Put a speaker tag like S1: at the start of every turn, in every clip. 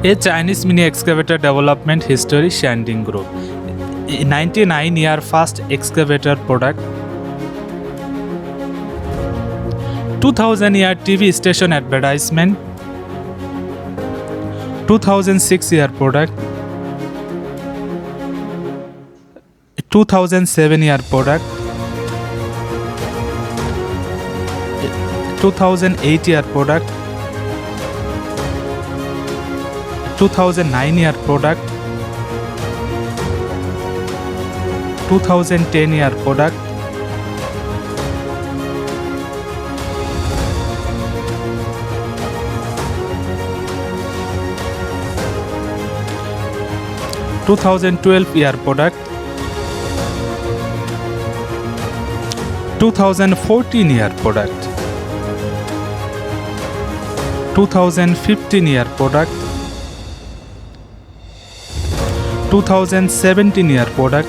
S1: A Chinese mini excavator development history Shanding Group. 99-year first excavator product. 2000-year TV station advertisement. 2006-year product. 2007-year product. 2008-year product. 2009-year product. 2010-year product. 2012-year product. 2014-year product. 2015-year product. 2017-year product.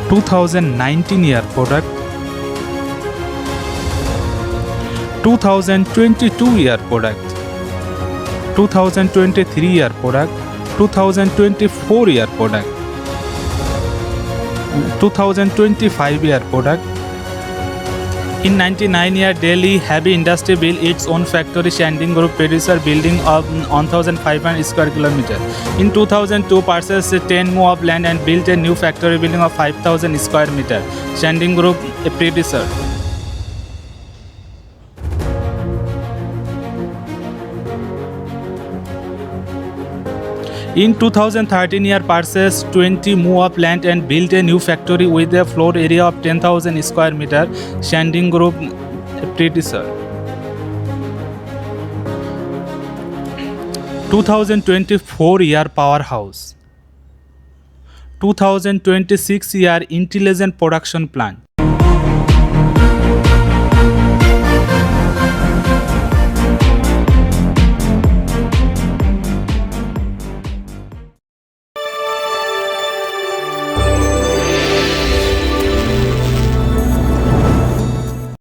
S1: 2019-year product. 2022-year product. 2023-year product. 2024-year product. 2025-year product. In 99-year Delhi heavy industry built its own factory Shanding Group producer building of 1,500 square kilometer. In 2002 purchased 10 more of land and built a new factory building of 5,000 square meter. Shanding Group a producer. In 2013 year purchased 20 more of land and built a new factory with a floor area of 10,000 square meter. Shanding Group producer. 2024 year powerhouse. 2026 year intelligent production plant.